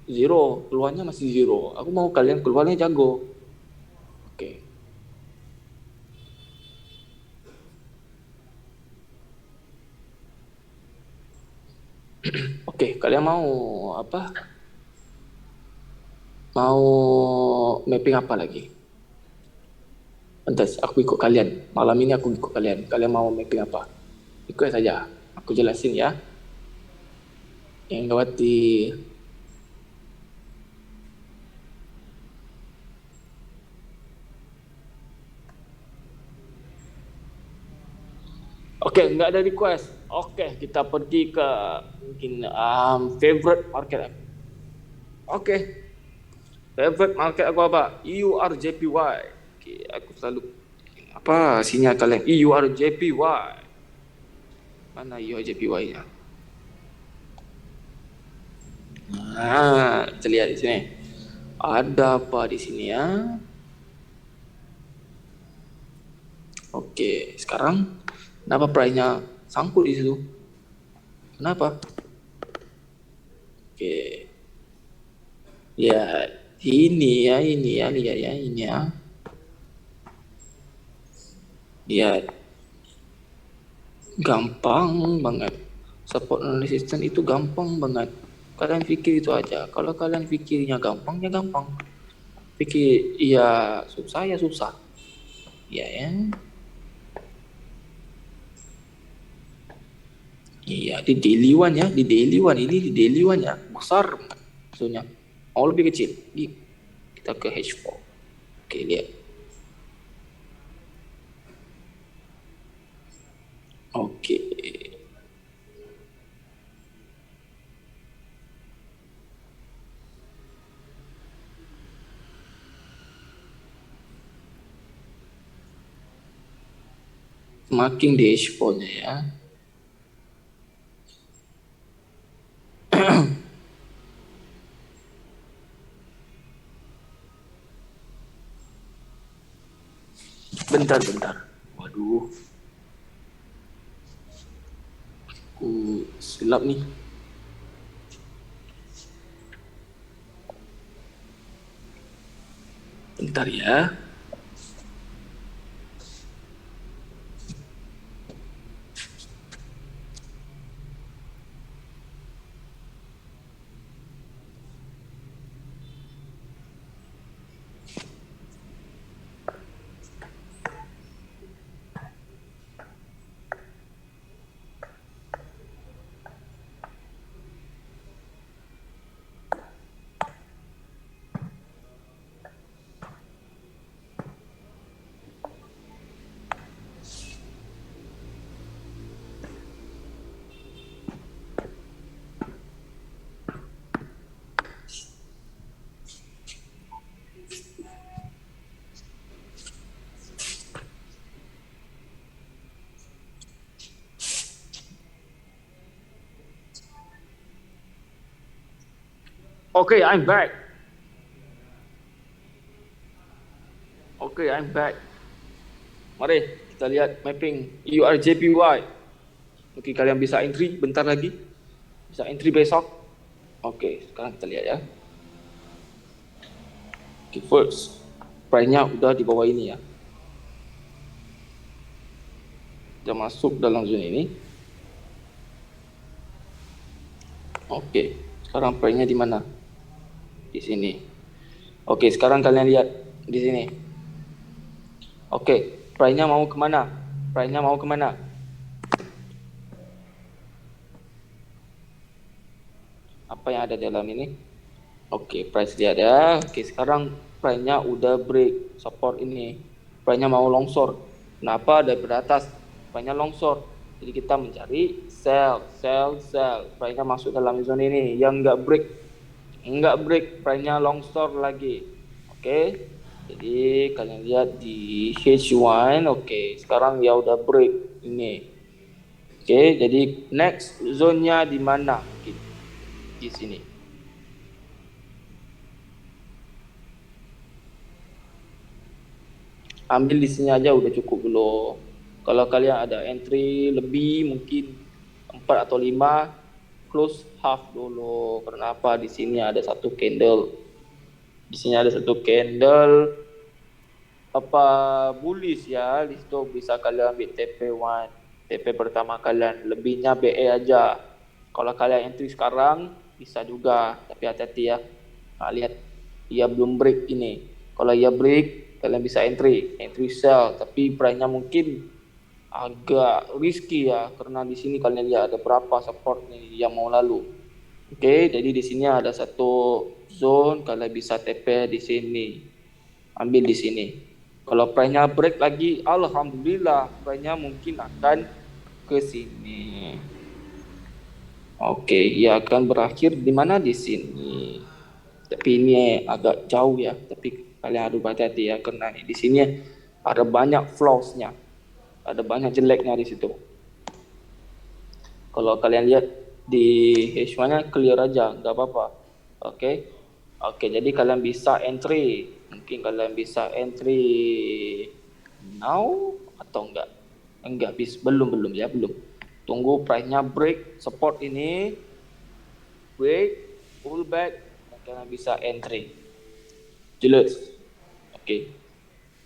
zero, keluarnya masih zero. Aku mau kalian keluarnya jago. Kalian mau apa? Mau mapping apa lagi? Pantas, aku ikut kalian. Malam ini aku ikut kalian. Kalian mau mapping apa? Ikut saja. Aku jelasin ya. Yang Gawati. Nggak ada request. Kita pergi ke mungkin favorite market. Favorite market aku apa? EURJPY. Aku selalu sinyal kalian EURJPY. Mana EURJPY-nya? Kita lihat di sini. Ada apa di sini ya? Sekarang kenapa price-nya sangkut di situ? Kenapa? Ya, ini ya. Lihat ya, ini ya. Lihat. Gampang banget. Support and resistance itu gampang banget. Kalian pikir itu aja. Kalau kalian pikirnya gampang, ya gampang. Pikir ya susah, ya susah. Ya. Iya, di daily one ya, di daily one ini di daily one ya, besar maksudnya. Oh lebih kecil. Kita ke H4. Oke, lihat. Oke. Semakin di H4-nya ya. Bentar. Waduh, aku silap nih. Bentar ya. Okay, I'm back. Okay, I'm back. Mari kita lihat mapping URJPY. Oke, kalian bisa entry bentar lagi. Bisa entry besok. Oke, sekarang kita lihat ya. Oke, first. Price-nya udah di bawah ini ya. Kita masuk dalam zone ini. Oke, sekarang price-nya di mana? Di sini. Oke, sekarang kalian lihat di sini. Oke, price-nya mau kemana? Price-nya mau kemana? Apa yang ada dalam ini? Oke, price lihat ya. Oke, sekarang price-nya udah break support ini. Price-nya mau longsor. Kenapa? Dari atas price-nya longsor. Jadi kita mencari sell. Price-nya masuk dalam zone ini. Yang enggak break, price-nya longsor lagi. Oke. Jadi kalian lihat di H1. Oke, sekarang ya udah break ini. Oke, jadi next zone-nya di mana? Oke, di sini. Ambil di sini aja udah cukup dulu. Kalau kalian ada entry lebih mungkin 4 atau 5, close half dulu. Kenapa? Di sini ada satu candle. Di sini ada satu candle apa bullish ya. Di situ bisa kalian ambil TP1. TP pertama kalian, lebihnya BE aja. Kalau kalian entry sekarang bisa juga, tapi hati-hati ya. Nah, lihat ia belum break ini. Kalau ia break, kalian bisa entry sell, tapi price-nya mungkin agak risky ya, karena di sini kalian lihat ada berapa support nih yang mau lalu. Oke, jadi di sini ada satu zone, kalian bisa TP di sini, ambil di sini. Kalau price-nya break lagi, alhamdulillah, price-nya mungkin akan ke sini. Oke, ia akan berakhir di mana? Di sini. Tapi ini agak jauh ya, tapi kalian harus hati-hati ya, karena di sini ada banyak flaws-nya, ada banyak jeleknya di situ. Kalau kalian lihat di H1-nya clear aja, nggak apa-apa. Oke, jadi kalian bisa entry, mungkin kalian bisa entry now atau enggak belum ya, belum. Tunggu price-nya break support ini, break, pull back, dan kalian bisa entry. Jelas. Oke.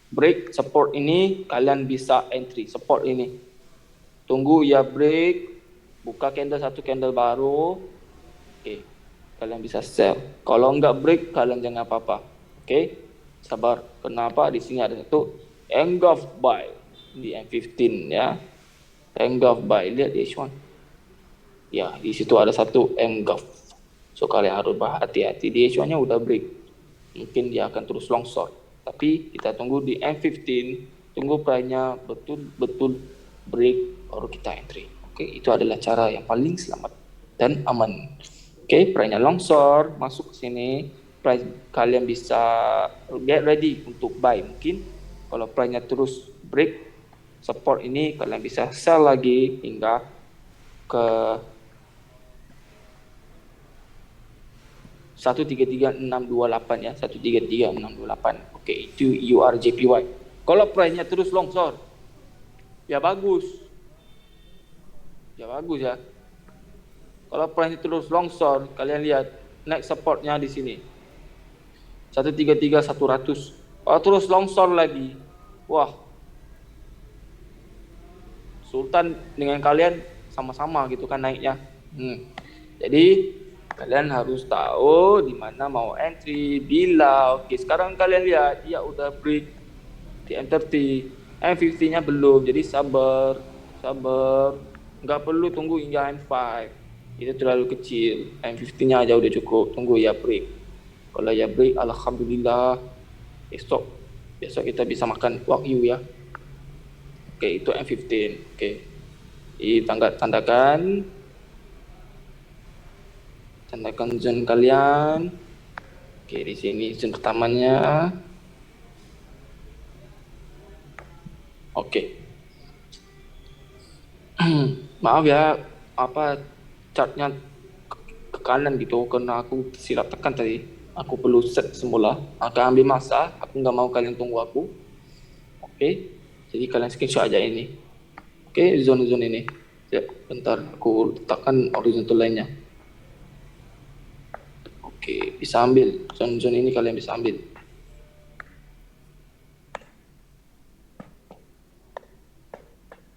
Break support ini kalian bisa entry support ini. Tunggu ya break, buka candle satu candle baru. Oke. Kalian bisa sell. Kalau enggak break kalian jangan apa-apa. Oke. Sabar. Kenapa? Di sini ada satu engulf buy di M15 ya. Engulf buy, lihat di H1. Ya, di situ ada satu mgov. So kalian harus berhati-hati. Di H1-nya udah break. Mungkin dia akan terus longsor. Tapi kita tunggu di M15, tunggu price-nya betul-betul break baru kita entry. Oke, itu adalah cara yang paling selamat dan aman. Oke, price-nya longsor, masuk ke sini, price kalian bisa get ready untuk buy. Mungkin kalau price-nya terus break support ini, kalian bisa sell lagi hingga ke 133628 ya, 133628. Oke, itu URJPY. Kalau price-nya terus longsor, ya bagus. Ya bagus ya. Kalau price-nya terus longsor, kalian lihat next support-nya di sini. 133100. Kalau terus longsor lagi, wah. Sultan dengan kalian sama-sama gitu kan naiknya. Jadi kalian harus tahu di mana mau entry, bila. Oke, sekarang kalian lihat dia udah break di M30, M50-nya belum. Jadi sabar. Nggak perlu tunggu hingga M5. Itu terlalu kecil. M50-nya aja udah cukup. Tunggu ya break. Kalau ya break, alhamdulillah. Besok kita bisa makan wagyu ya. Oke, itu M15. Oke. Tandakan zone kalian. Oke, di sini zone pertamanya. Oke. Maaf ya, chartnya ke kanan gitu karena aku silap tekan tadi. Aku perlu set semula. Akan ambil masa. Aku nggak mau kalian tunggu aku. Oke. Jadi kalian screenshot aja ini. Oke, zone-zone ini. Ya, bentar. Aku letakkan horizontal lainnya. Oke, bisa ambil. Zone-zone ini kalian bisa ambil.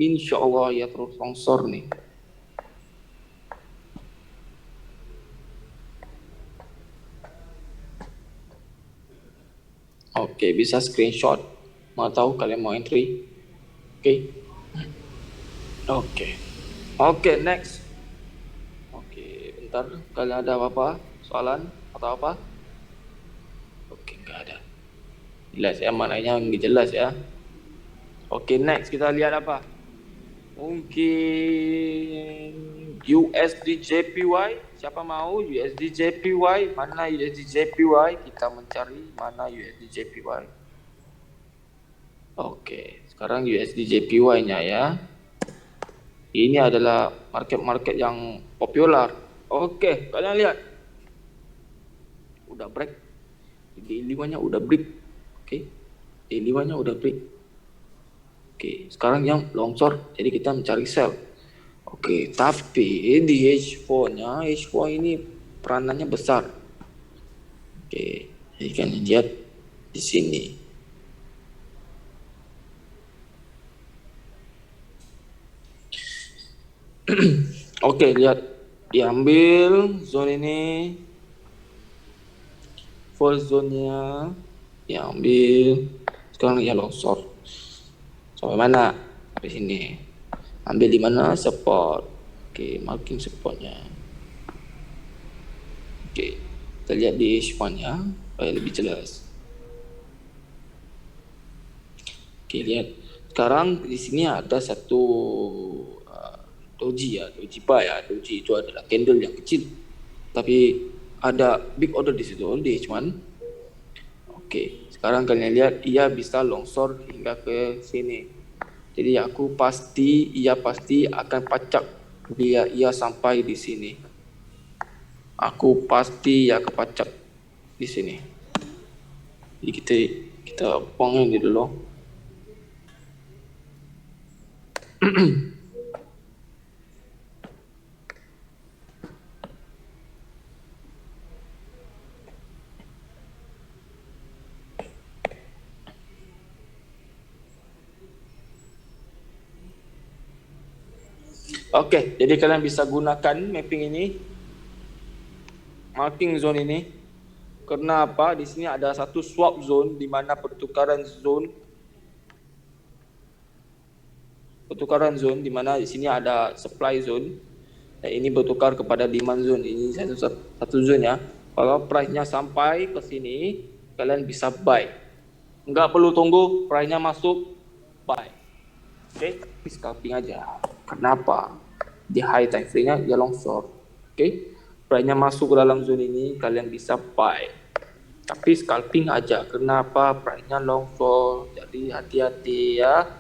Insya Allah ya terus longsor nih. Oke, bisa screenshot. Mau tahu kalian mau entry? Oke, next. Oke, bentar. Kalian ada apa-apa? Soalan atau apa? Oke, nggak ada. Jelas ya, mananya nggak jelas ya. Oke, next kita lihat apa? Mungkin USD JPY. Siapa mau USD JPY? Mana USD JPY? Kita mencari mana USD JPY. Oke, sekarang USD JPY-nya ya. Ini adalah market-market yang populer. Oke, kalian lihat. Udah break. D5-nya udah break. Oke. D5-nya udah break. Oke, sekarang yang longsor. Jadi kita mencari sell. Oke, tapi di H4-nya, H4 ini peranannya besar. Oke, jadi kan lihat di sini. Oke, lihat diambil zone ini. Full zone-nya diambil. Sekarang ya longsor. Sampai mana? Sampai sini. Ambil di mana? Support. Oke, marking supportnya. Oke, kita lihat di H1-nya supaya lebih jelas. Oke, lihat. Sekarang di sini ada satu doji ya, doji bar ya. Doji itu adalah candle yang kecil. Tapi ada big order di situ di H1. Oke, sekarang kalian lihat ia bisa longsor hingga ke sini. Jadi ia pasti akan pacak bila ia sampai di sini. Aku pasti ya kepacak di sini. Jadi kita buang ini dulu. Oke, jadi kalian bisa gunakan mapping ini, marking zone ini. Karena apa? Di sini ada satu swap zone di mana pertukaran zone di mana di sini ada supply zone. Ini bertukar kepada demand zone. Ini satu zone ya. Kalau price-nya sampai ke sini, kalian bisa buy. Nggak perlu tunggu price-nya masuk, buy. Oke, scalping aja. Kenapa? Di high time frame-nya dia long short. Oke, price-nya masuk ke dalam zone ini, kalian bisa buy. Tapi scalping aja. Kenapa? Price-nya long short. Jadi hati-hati ya.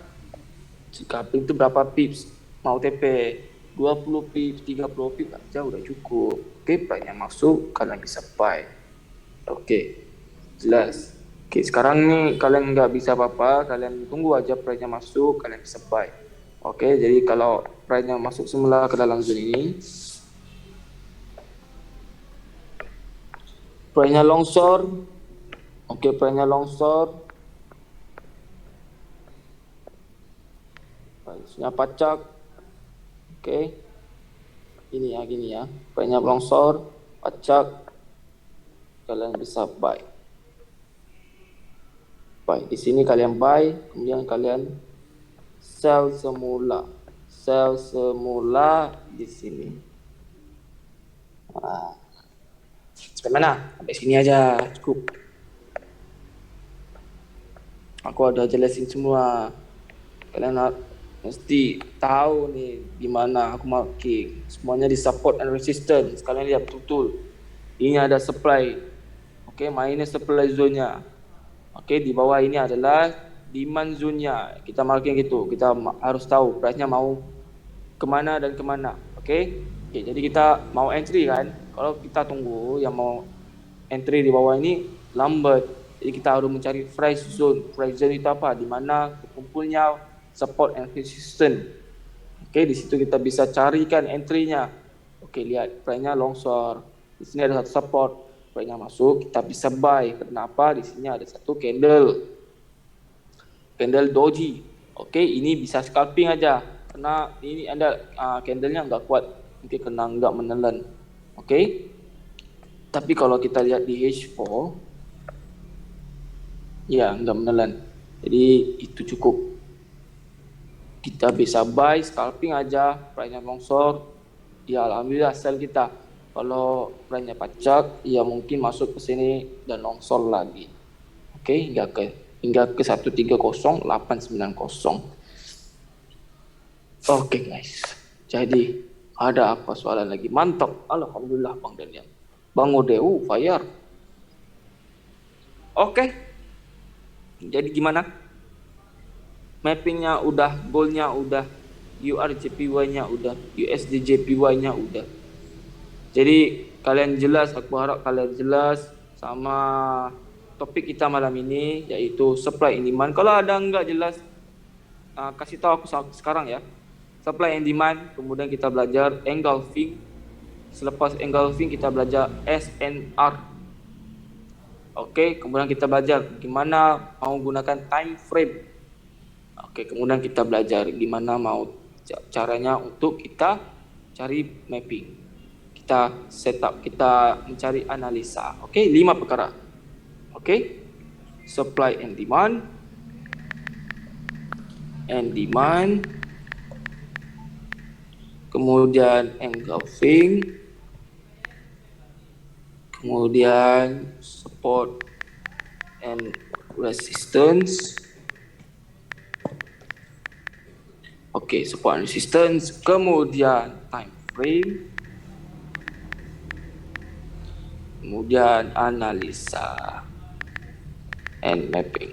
Scalping itu berapa pips? Mau TP 20 pips, 30 pips aja udah cukup. Oke, price-nya masuk, kalian bisa buy. Oke, jelas. Oke, sekarang nih kalian nggak bisa apa-apa, kalian tunggu aja price-nya masuk, kalian bisa buy. Oke, jadi kalau price-nya masuk semula ke dalam zone ini, price-nya long short. Oke, price-nya long short. Price-nya pacak. Oke. Ini ya, gini ya. Price-nya long short, pacak. Kalian bisa buy. Buy. Di sini kalian buy, kemudian kalian sell semula. Sell semula di sini. Nah, sampai mana? Sampai sini aja, cukup. Aku ada jelasin semua. Kalian mesti tahu nih gimana aku marking. Semuanya di support and resistance. Kalian lihat betul. Ini ada supply. Oke, mainnya supply zone-nya. Oke, di bawah ini adalah demand zone-nya. Kita marking gitu. Kita harus tahu price-nya mau kemana dan kemana. Oke, jadi kita mau entry kan. Kalau kita tunggu yang mau entry di bawah ini lambat. Jadi kita harus mencari price zone. Price zone itu apa? Di mana kumpulnya support and resistance. Oke, di situ kita bisa carikan entry-nya. Oke, lihat price-nya long short. Di sini ada satu support. Price-nya masuk, kita bisa buy. Kenapa? Di sini ada satu candle. Candle doji. Oke, ini bisa scalping aja. Karena ini ada candle-nya nggak kuat. Mungkin kena nggak menelan. Oke. Tapi kalau kita lihat di H4, ya nggak menelan. Jadi itu cukup. Kita bisa buy, scalping aja. Price-nya long short. Ya alhamdulillah sell kita. Kalau price-nya pacak, ya mungkin masuk ke sini dan long short lagi. Oke, hingga ke 130890. Oke guys. Jadi ada apa soalan lagi? Mantap. Alhamdulillah Bang Daniel. Bang Odeu fire. Oke. Jadi gimana? Mappingnya udah, goalnya udah, URJPY-nya udah, USDJPY-nya udah. Jadi kalian jelas, aku harap kalian jelas sama topik kita malam ini, yaitu supply and demand. Kalau ada nggak jelas, kasih tahu aku sekarang ya. Supply and demand, kemudian kita belajar engulfing. Selepas engulfing kita belajar SNR. Oke, kemudian kita belajar gimana mau gunakan time frame. Oke, kemudian kita belajar gimana mau caranya untuk kita cari mapping. Kita setup, kita mencari analisa. Oke, 5 perkara. Oke, supply and demand, kemudian engulfing, kemudian support and resistance. Oke, support and resistance, kemudian time frame, kemudian analisa and mapping.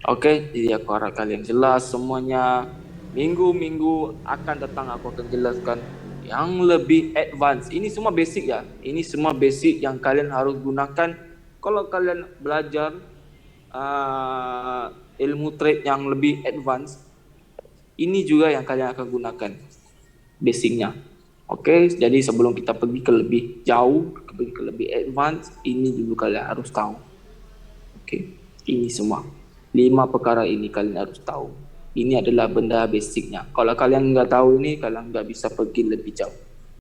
Oke, jadi aku harap kalian jelas semuanya. Minggu-minggu akan datang aku akan jelaskan yang lebih advance. Ini semua basic ya. Ini semua basic yang kalian harus gunakan kalau kalian belajar ilmu trade yang lebih advance. Ini juga yang kalian akan gunakan basicnya. Oke, jadi sebelum kita pergi ke lebih jauh, pergi ke lebih advance, ini dulu kalian harus tahu. Oke, ini semua 5 perkara ini kalian harus tahu. Ini adalah benda basicnya. Kalau kalian nggak tahu ini, kalian nggak bisa pergi lebih jauh.